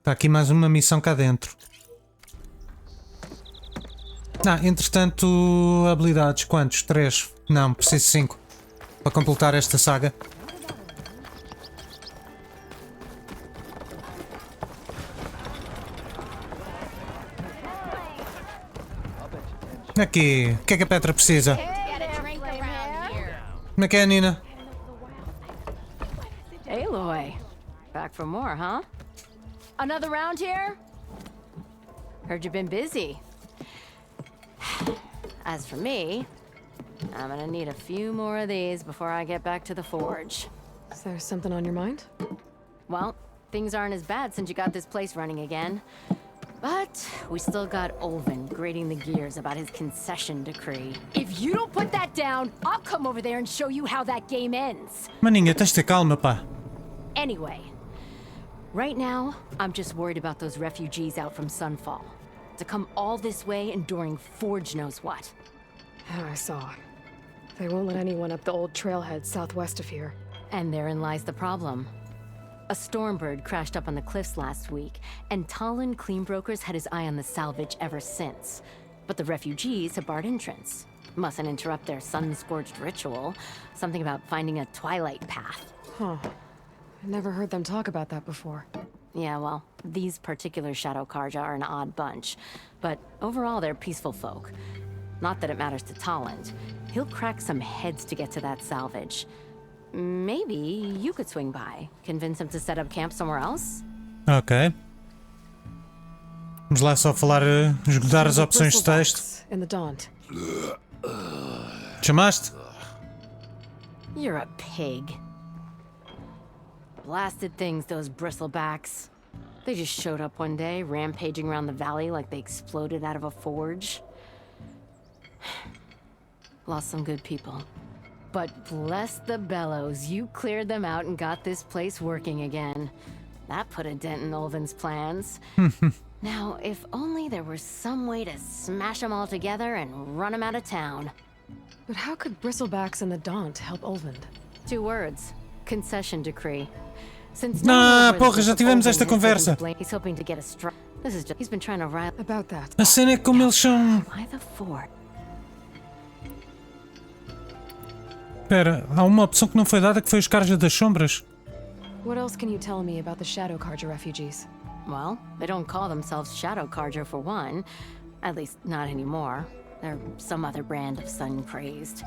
Está aqui mais uma missão cá dentro. Entretanto, habilidades. Quantos? 3? Não, preciso 5. Para completar esta saga. Aqui. O que é que a Petra precisa? Como é que é, Nina? Hey, Aloy. Back for more, huh? Another round here? Heard you've been busy. As for me, I'm gonna need a few more of these before I get back to the forge. Is there something on your mind? Well, things aren't as bad since you got this place running again. But we still got Olven grating the gears about his concession decree. If you don't put that down, I'll come over there and show you how that game ends. Maninha, tens de ter calma, pá. Anyway, right now, I'm just worried about those refugees out from Sunfall. To come all this way enduring Forge knows what. Yeah, I saw. They won't let anyone up the old trailhead southwest of here. And therein lies the problem. A Stormbird crashed up on the cliffs last week, and Tolland Cleanbroker's had his eye on the salvage ever since. But the refugees have barred entrance. Mustn't interrupt their sun-scorched ritual. Something about finding a twilight path. Huh. I never heard them talk about that before. Yeah, well, these particular Shadow Karja are an odd bunch. But overall, they're peaceful folk. Not that it matters to Tolland. He'll crack some heads to get to that salvage. Maybe you could swing by. Convince him to set up camp somewhere else? Ok. Vamos lá só falar, esgotar as opções de texto. In the Daunt. Chamaste? You're a pig. Blasted things, those Bristlebacks. They just showed up one day, rampaging around the valley like they exploded out of a forge. Lost some good people. But bless the bellows, you cleared them out and got this place working again. That put a dent in Olven's plans. Now, if only there were some way to smash them all together and run them out of town. But how could Bristlebacks and the Daunt help Olven? 2 words. Concession decree. Since Porra, já tivemos esta conversa. He's hoping to get a strike. This is just, he's been trying to rile About that. A cena é como eles são... by the fort. Espera, há uma opção que não foi dada que foi os Carja das Sombras. What else can you tell me about the Shadow Karja refugees? Well, they don't call themselves Shadow Karja for one. At least, not anymore. They're some other brand of sun-crazed.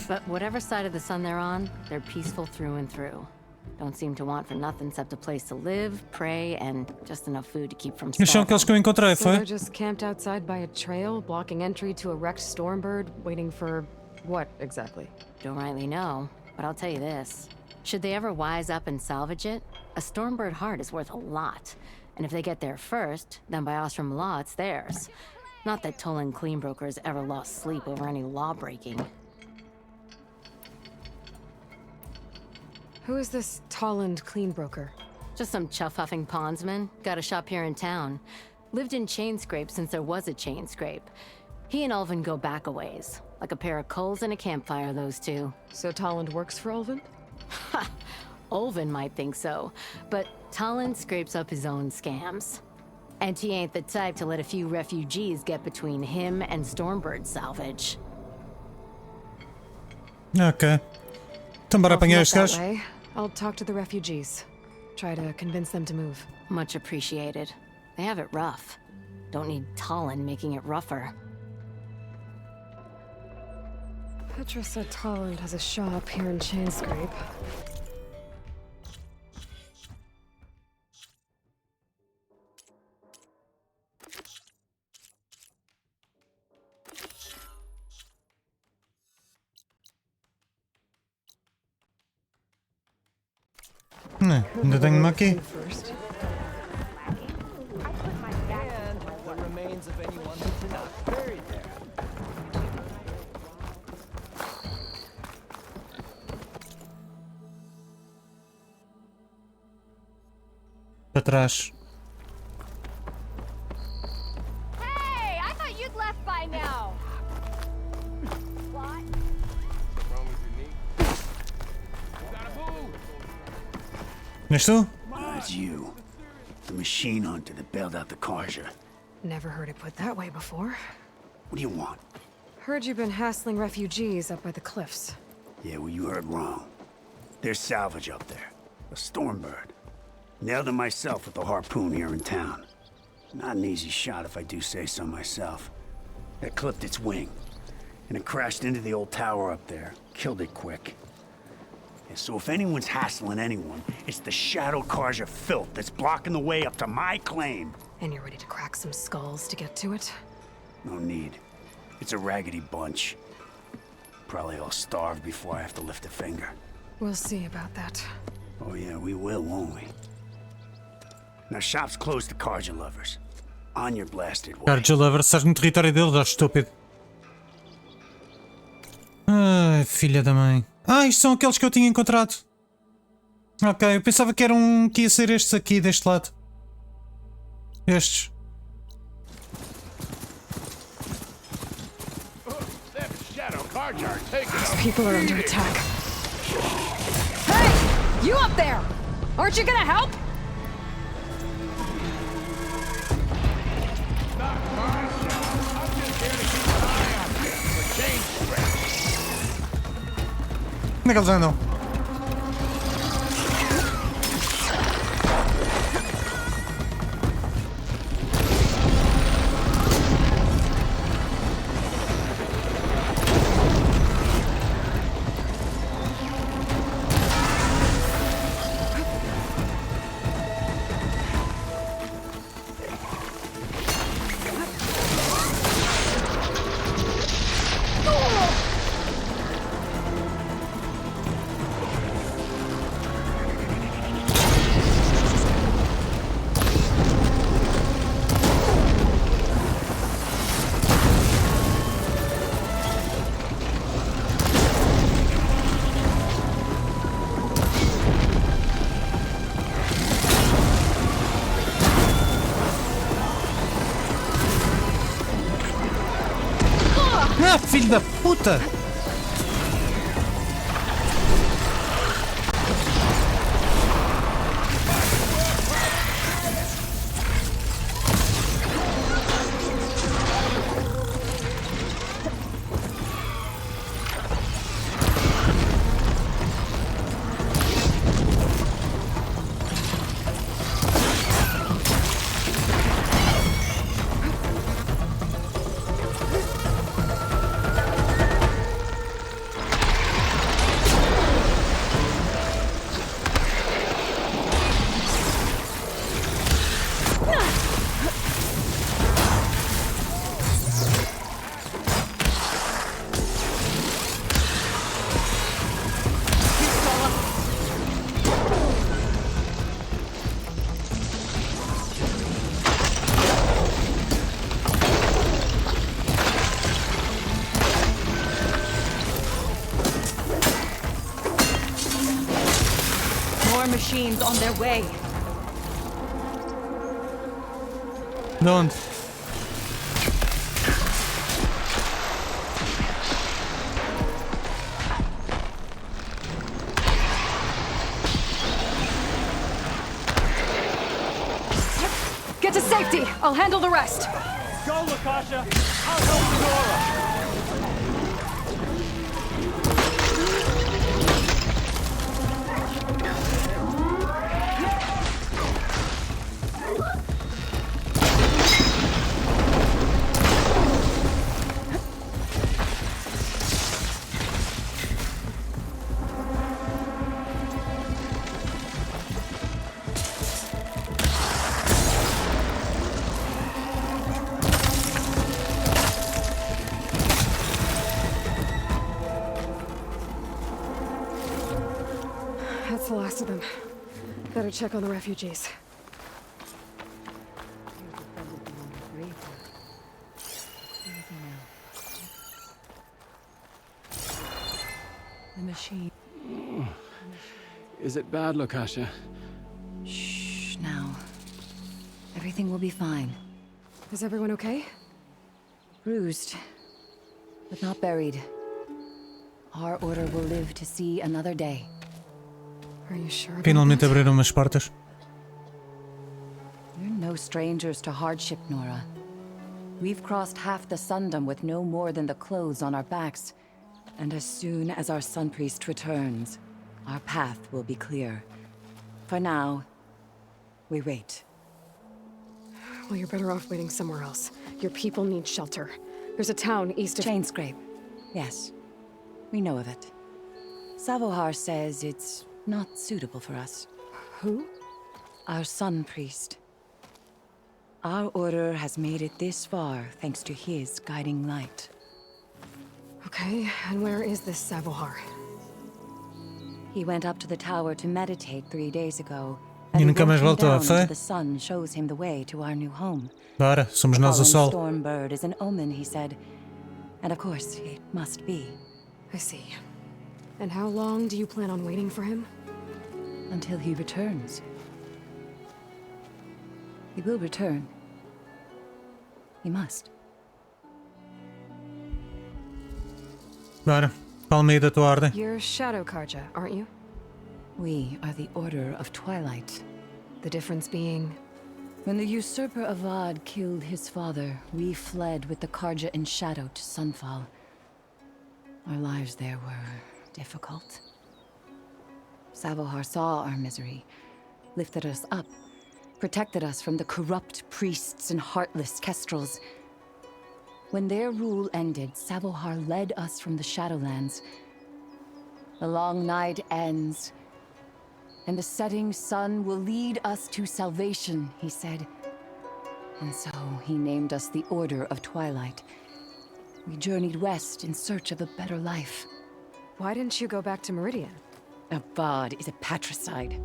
But whatever side of the sun they're on, they're peaceful through and through. Don't seem to want for nothing except a place to live, pray, and just enough food to keep from Estes são aqueles que eu encontrei, So foi? they're just camped outside by a trail, blocking entry to a wrecked Stormbird, waiting for what exactly? Don't rightly know, but I'll tell you this. Should they ever wise up and salvage it, a Stormbird heart is worth a lot. And if they get there first, then by Ostrom law, it's theirs. Not that Tolland Cleanbroker has ever lost sleep over any law-breaking. Who is this Tolland Cleanbroker? Just some chuff-huffing pondsman. Got a shop here in town. Lived in Chainscrape since there was a Chainscrape. He and Olven go back a ways. Like a pair of coals and a campfire, those two. So Tolland works for Olven? Ha! Olven might think so, but Tolland scrapes up his own scams. And he ain't the type to let a few refugees get between him and Stormbird salvage. Ok. Então bora apanhar estes That gajos. way. I'll talk to the refugees. Try to convince them to move. Much appreciated. They have it rough. Don't need Tolland making it rougher. Petra said Tolland has a shop here in Chainscrape. Ainda tenho uma aqui. First. The remains of anyone who did not buried there. Para trás. Hey, I thought you'd left by now. What? És tu? That's you. The machine hunter that bailed out the Carja. Never heard it put that way before. What do you want? Heard you've been hassling refugees up by the cliffs. Yeah, well, you heard wrong. There's salvage up there. A Stormbird. Nailed him myself with a harpoon here in town. Not an easy shot if I do say so myself. That clipped its wing. And it crashed into the old tower up there. Killed it quick. Yeah, so if anyone's hassling anyone, it's the Shadow Carja filth that's blocking the way up to my claim. And you're ready to crack some skulls to get to it? No need. It's a raggedy bunch. Probably all starved before I have to lift a finger. We'll see about that. Oh yeah, we will, won't we? Now shop's closed to Carja lovers. On your blasted way. Carja Lover, estás no território deles, ó estúpido. Ai, filha da mãe. Ah, isto são aqueles que eu tinha encontrado. Ok, eu pensava que eram que ia ser estes aqui deste lado. Estes. Those people are under attack. Hey! You up there! Aren't you gonna help? Onde é que eles andam? Ah, filho da puta! Machines on their way. De onde? Get to safety! I'll handle the rest! Go, Lakasha! I'll help Nora! That's the last of them. Better check on the refugees. The machine. Is it bad, Lakasha? Shh, now. Everything will be fine. Is everyone okay? Bruised, but not buried. Our order will live to see another day. Are you sure about Finalmente that? abriram umas portas. no strangers to hardship, Nora. We've crossed half the Sundom with no more than the clothes on our backs. And as soon as our Sun Priest returns, our path will be clear. For now, we wait. Well, you're better off waiting somewhere else. Your people need shelter. There's a town east of... Chainscrape. Yes. We know of it. Savohar says it's not suitable for us. Who? Our Sun Priest. Our order has made it this far thanks to his guiding light. Okay, and where is this Savohar? He went up to the tower to meditate 3 days ago. E nunca mais voltou, down foi? until the sun shows him the way to our new home. Bora, somos nós o sol. Stormbird is an omen, he said. And of course, it must be. I see. And how long do you plan on waiting for him? Until he returns. He will return. He must. Bora, fala meio da tua ordem. You're Shadow Karja, aren't you? We are the Order of Twilight. The difference being... When the usurper Avad killed his father, we fled with the Karja in shadow to Sunfall. Our lives there were difficult. Savohar saw our misery, lifted us up, protected us from the corrupt priests and heartless kestrels. When their rule ended, Savohar led us from the Shadowlands. The long night ends, and the setting sun will lead us to salvation, he said. And so he named us the Order of Twilight. We journeyed west in search of a better life. Why didn't you go back to Meridian? Avad is a patricide.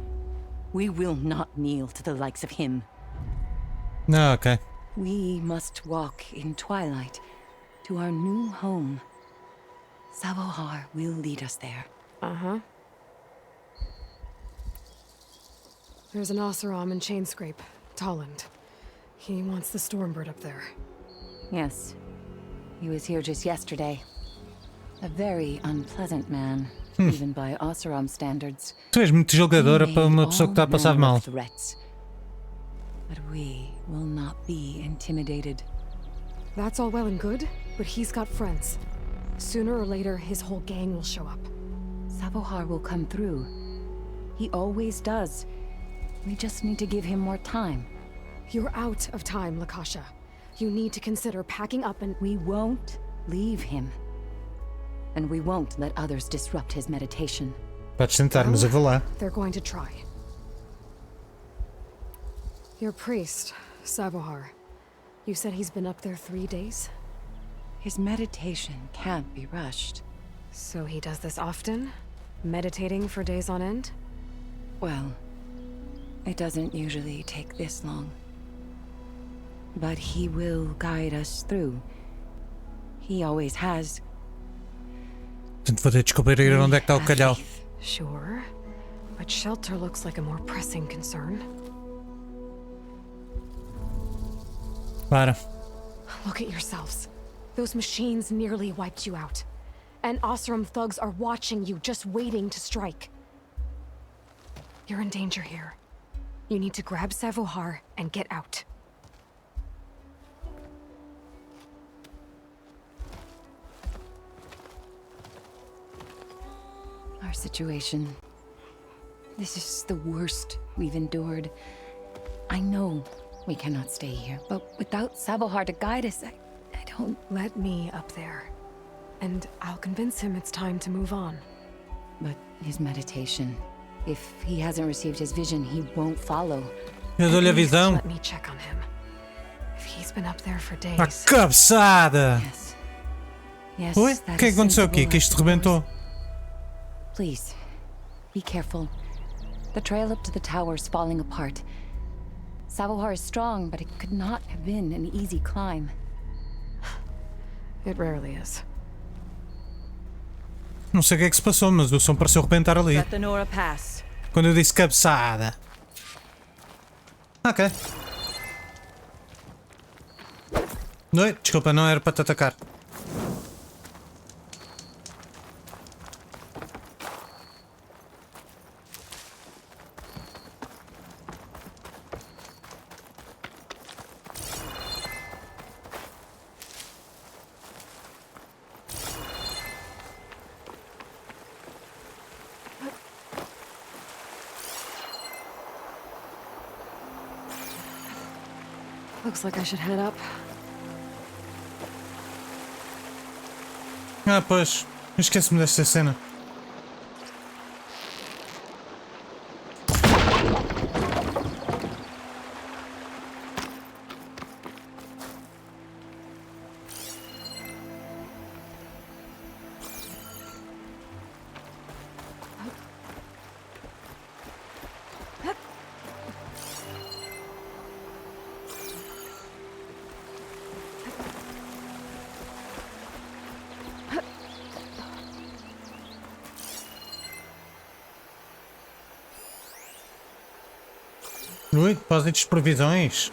We will not kneel to the likes of him. No, okay. We must walk in twilight to our new home. Savohar will lead us there. Uh-huh. There's an Oseram in Chainscrape, Tolland. He wants the Stormbird up there. Yes. He was here just yesterday. A very unpleasant man, even by Oseram standards. Tu és muito jogadora He para uma made pessoa que está a all passar manner mal. of threats. But we will not be intimidated. That's all well and good, but he's got friends. Sooner or later, his whole gang will show up. Savohar will come through. He always does. We just need to give him more time. You're out of time, Lakasha. You need to consider packing up and... We won't leave him. And we won't let others disrupt his meditation. Podes tentar, mas eu vou lá. They're going to try. Your priest, Savohar. You said he's been up there 3 days? His meditation can't be rushed. So he does this often? Meditating for days on end? Well, it doesn't usually take this long. But he will guide us through. He always has. Portanto, vou ter de descobrir onde é que está o calhau. Sure. But shelter looks like a more pressing concern. Para. Look at yourselves. Those machines nearly wiped you out. And Oseram thugs are watching you, just waiting to strike. You're in danger here. You need to grab Savohar and get out. Our situation. This is the worst we've endured. I know we cannot stay here, but without Savohar to guide us, I don't... Let me up there. And I'll convince him it's time to move on. But his meditation... If he hasn't received his vision, he won't follow. Eu dou-lhe a At least visão. let me check on him. If he's been up there for days... A cabeçada! Yes. Yes, Oi? O that que é que is aconteceu aqui? sensible, Que I isto suppose. rebentou? Please, be careful. The trail up to the tower is falling apart. Savohar is strong, but it could not have been an easy climb. It rarely is. Não sei o que é que se passou, mas o som pareceu rebentar ali. Let the Nora pass. Quando eu disse cabeçada. Ok. Não, desculpa, não era para te atacar. Looks like I should head up. Ah, pois. Esquece-me desta cena. Ui, depósitos de provisões.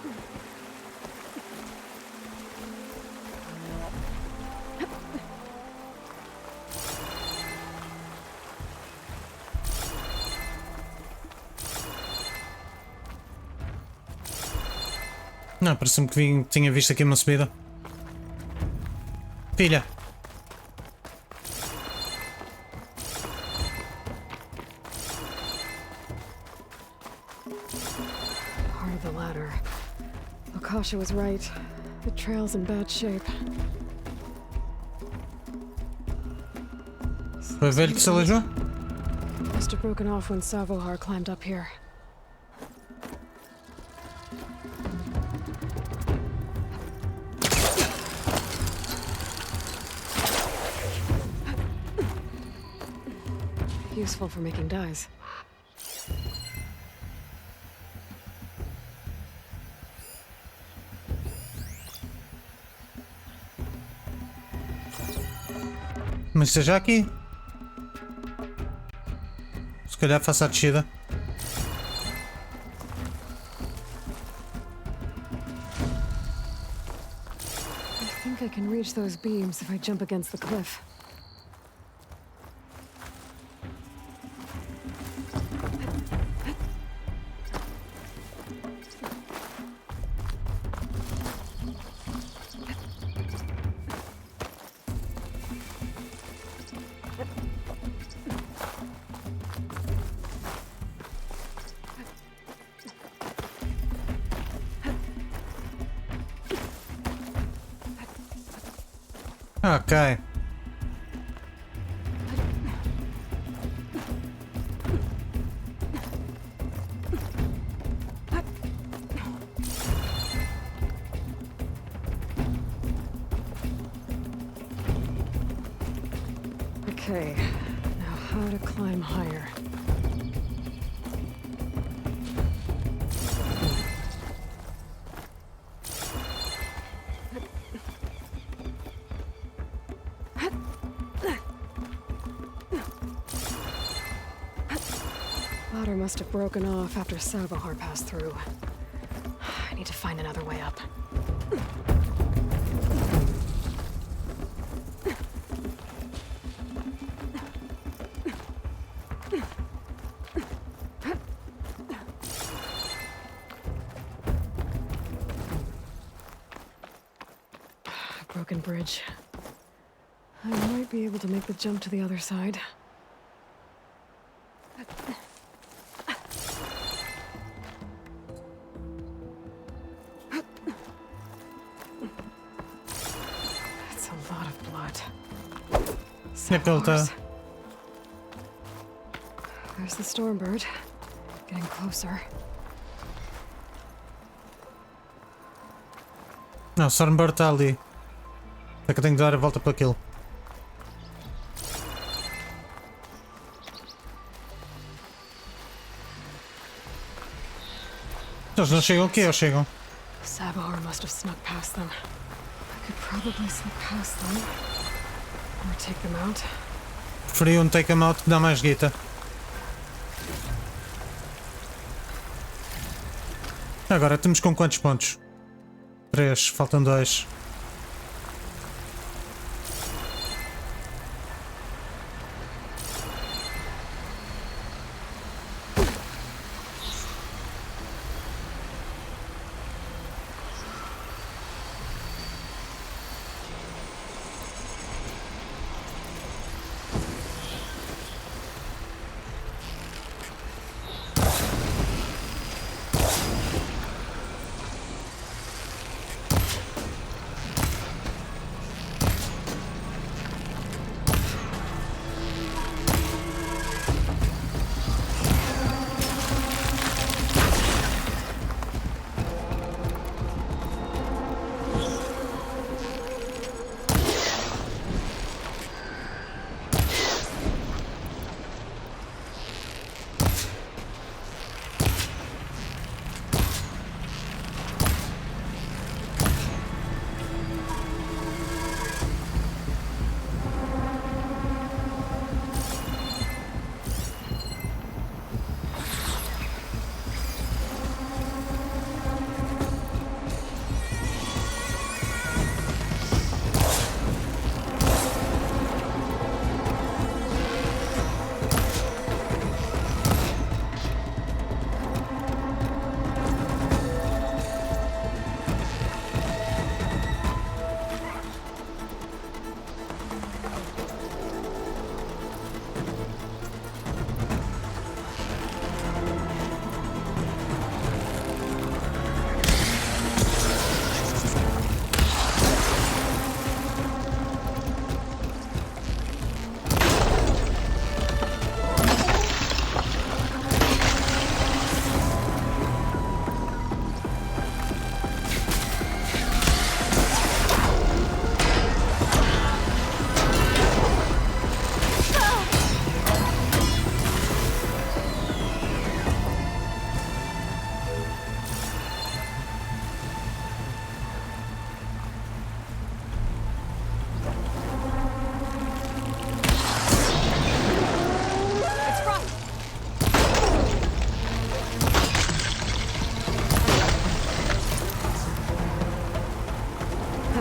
Não, parece-me que tinha visto aqui uma subida. Filha. Part of the ladder. Akasha was right. The trail's in bad shape. Foi velho que se aleijou? Must have broken off when Savohar climbed up here. Useful for making dyes. Mas seja aqui. Se calhar faça a descida. I think I can reach those beams if I jump against the cliff. Ok. Okay, now how to climb higher. Ladder must have broken off after Savohar passed through. I need to find another way up. Broken bridge. I might be able to make the jump to the other side. That's a lot of blood. É que ele tá. There's the Stormbird. Getting closer. Não, Stormbird está ali. É que eu tenho de dar a volta para aquilo. Eles não chegam aqui ou chegam? Savohar must have snuck past them. I could probably slip past them. Or take them out. Preferi um take 'em out que dá mais guita. Agora temos com quantos pontos? 3, faltam 2.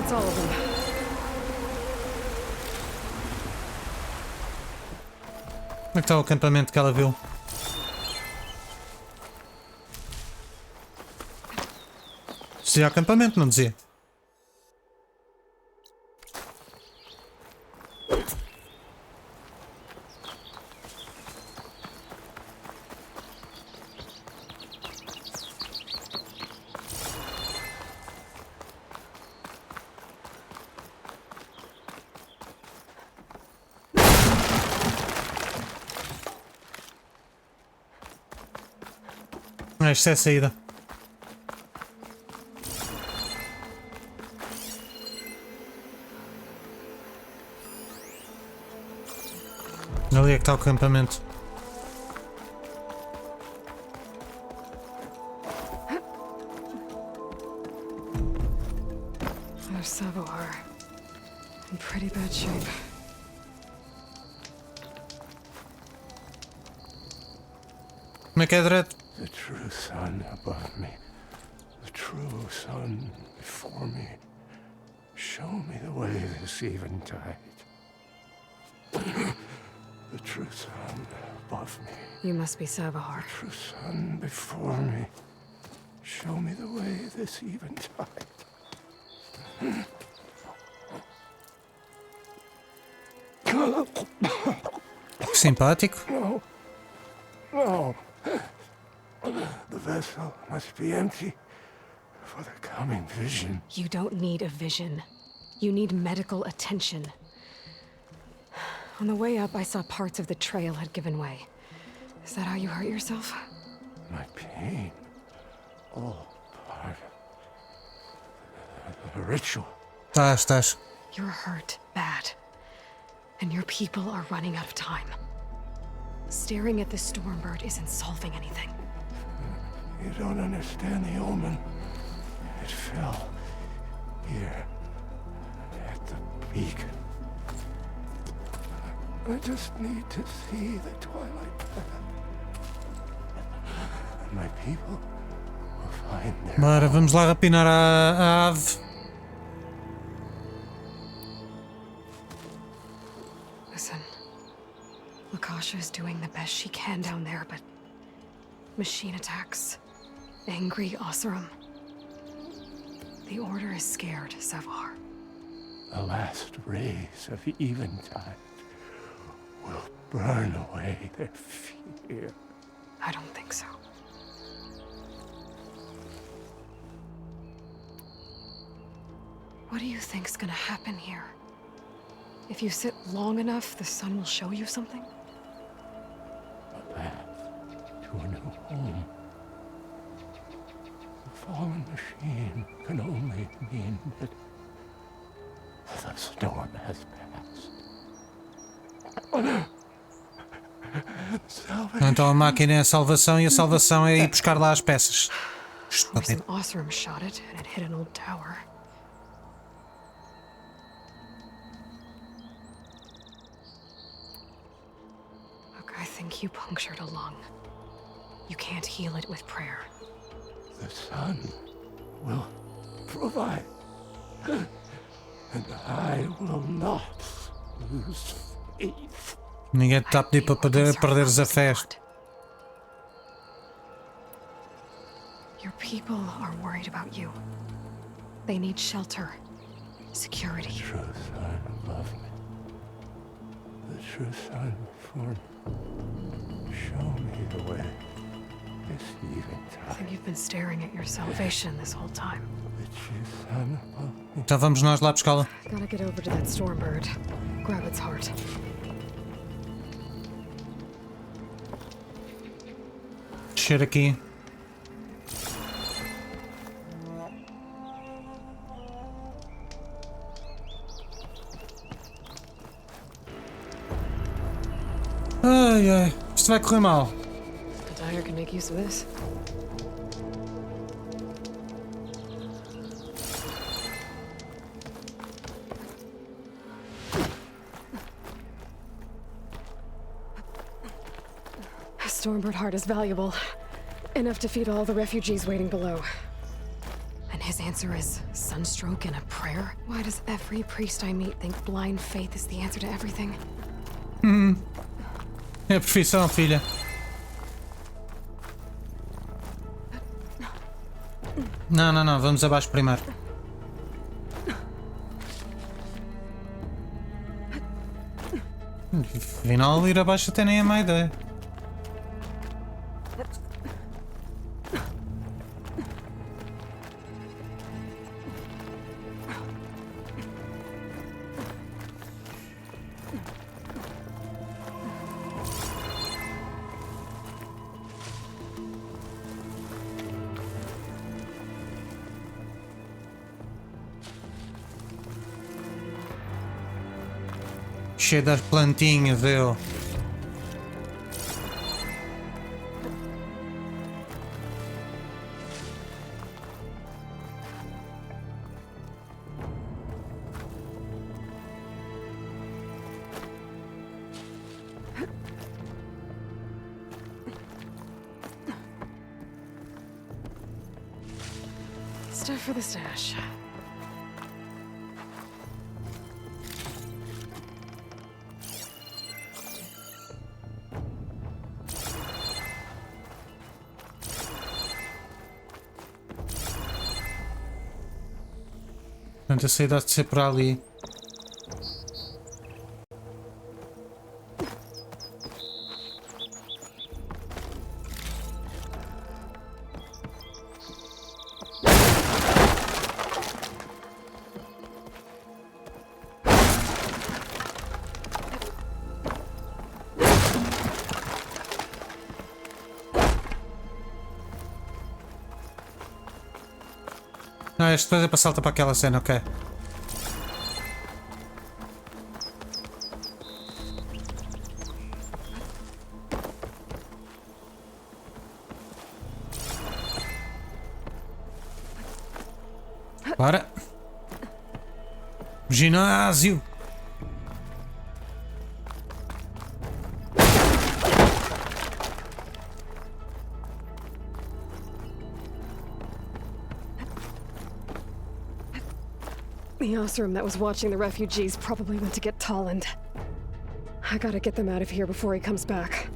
That's all of them. Como é que está o acampamento que ela viu? Dizia acampamento, não dizia? Isto é a saída. Ali é que está o acampamento. There's Savoar. In pretty bad shape. Como é que é direto? The true sun above me, the true sun before me. Show me the way this eventide. The true sun above me, You must be Savoar. the true sun before me. Show me the way this eventide. Simpático. No, no. The vessel must be empty for the coming vision. You don't need a vision. You need medical attention. On the way up, I saw parts of the trail had given way. Is that how you hurt yourself? My pain, all part of the ritual. Estás. You're hurt bad. And your people are running out of time. Staring at the Stormbird isn't solving anything. You don't understand the omen. It fell here at the beacon. I just need to see the twilight path. And my people will find their Bora, vamos lá rapinar a ave. Listen, Lakasha is doing the best she can down there, but machine attacks, angry Oseram. The Order is scared, Savoar. the last rays of eventide will burn away their fear. I don't think so. What do you think's gonna happen here? If you sit long enough, the sun will show you something? A path to a new home. The fallen machine can only mean that the storm has passed. Então a máquina é a salvação e a salvação é ir buscar lá as peças. Recent Oseram shot it, and it hit an old tower. Look, I think you punctured a lung. You can't heal it with prayer. The sun will provide. And I will not lose faith. Ninguém te está a pedir para poder perderes a fé. Your people are worried about you. They need shelter, security. The true sun above me. The true sun before me. Show me the way. This I eventide. think you've been staring at your salvation this whole time. The true sun above me. Então vamos nós lá buscá-la. Gotta get over to that Stormbird. Grab its heart. Descer aqui. Ai ai, isto vai correr mal. The Dire can make use of this. A Stormbird heart is valuable. Enough to feed all the refugees waiting below. And his answer is sunstroke and a prayer? Why does every priest I meet think blind faith is the answer to everything? É a profissão, filha. Não, não, não. Vamos abaixo primeiro. Afinal, ir abaixo até nem é má ideia. Cheio das plantinhas, eu. Stuff for the stash. Portanto, a saída de ser por ali. Ah, este depois é para saltar para aquela cena, ok. Bora. Ginásio. The Osram that was watching the refugees probably went to get Tolland. I gotta get them out of here before he comes back.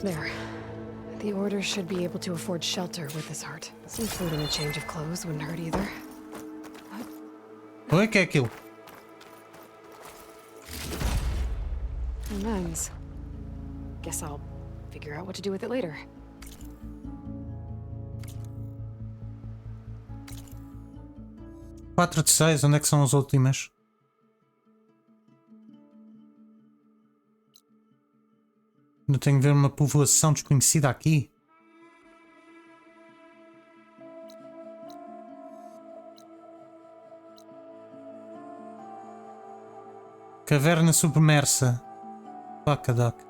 There. The Order should be able to afford shelter with this heart. Some food and a change of clothes wouldn't hurt either. Oi, que é aquilo? Lens. Guess I'll figure out what to do with it later. Quatro de 6, onde é que são as últimas? Ainda tenho que ver uma povoação desconhecida aqui. Caverna submersa. Fuck a duck.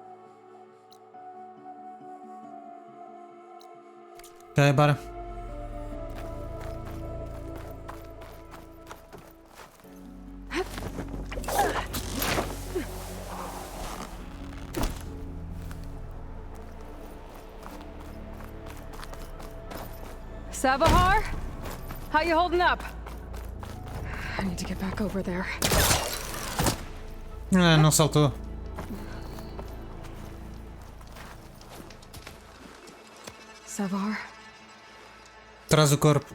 Ok, bora. Savahar? How you holding up? I need to get back over there. Ah, não saltou. Savahar? Traz o corpo.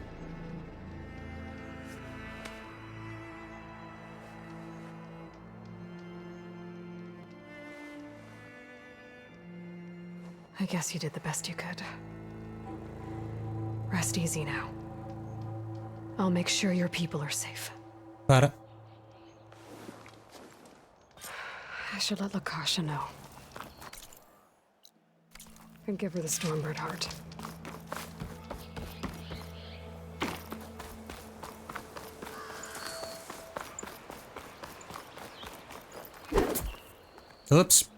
I guess you did the best you could. Rest easy now. I'll make sure your people are safe. Para. I should let Lakasha know. And give her the Stormbird heart. Oops.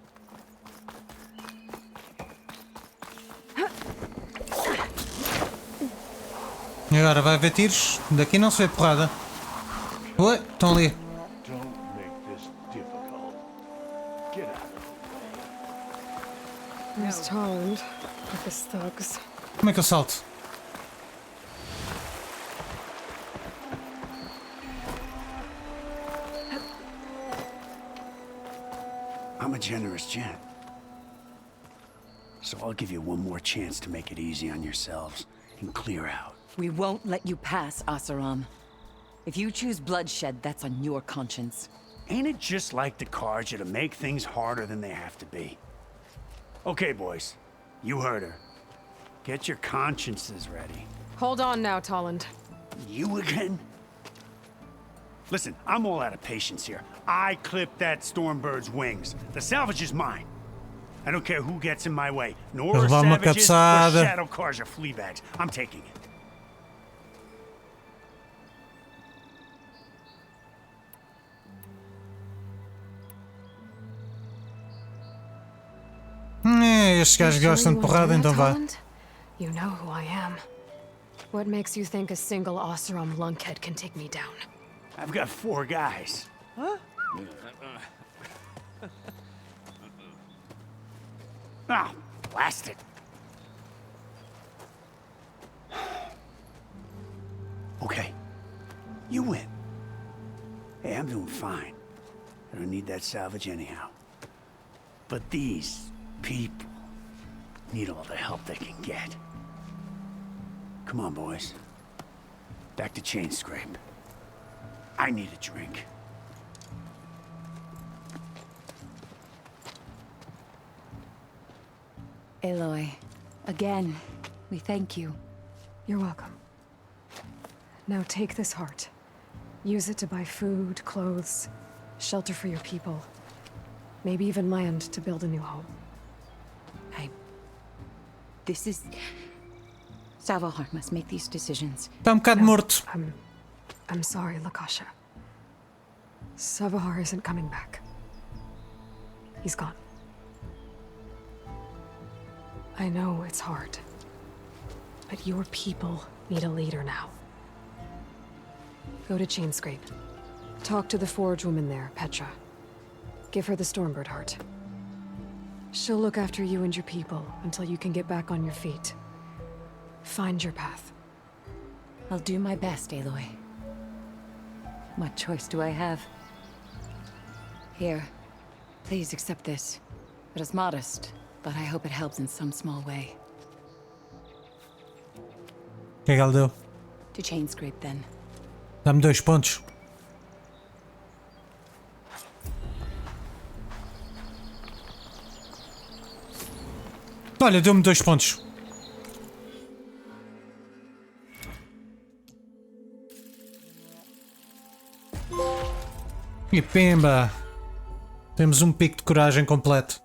E agora vai haver tiros. Daqui não se vê porrada. Oi, estão ali. Don't make this difficult. Get out of the way. There's Tolland with his thugs. Como é que eu salto? I'm a generous gent. So I'll give you one more chance to make it easy on yourselves and clear out. We won't let you pass, Asaram. If you choose bloodshed, that's on your conscience. Ain't it just like the Carja to make things harder than they have to be? Okay, boys. You heard her. Get your consciences ready. Hold on now, Tolland. You again? Listen, I'm all out of patience here. I clipped that Stormbird's wings. The salvage is mine. I don't care who gets in my way. Nor Levar uma savages or cabeçada. shadow Carja fleabags. I'm taking it. Estes gajos gostam de porrada, então vá. You know who I am. What makes you think a single Oseram lunkhead can take me down? I've got 4 guys. Huh? Ah, blast it. Okay. You win. Hey, I'm doing fine. I don't need that salvage anyhow. But these people need all the help they can get. Come on, boys. Back to Chain Scrape. I need a drink. Aloy, again, we thank you. You're welcome. Now take this heart. Use it to buy food, clothes, shelter for your people. Maybe even land to build a new home. This is... Savahar must make these decisions. Está bocado morto. I'm sorry, Lakasha. Savahar isn't coming back. He's gone. I know it's hard, but your people need a leader now. Go to Chainscrape. Talk to the forge woman there, Petra. Give her the Stormbird heart. She'll look after you and your people until you can get back on your feet. Find your path. I'll do my best, Aloy. What choice do I have? Here, please accept this. It is modest, but I hope it helps in some small way. O que é que ela deu? To Chainscrape, then. Dá-me 2 pontos. Olha, deu-me 2 pontos. E pimba! Temos um pico de coragem completo.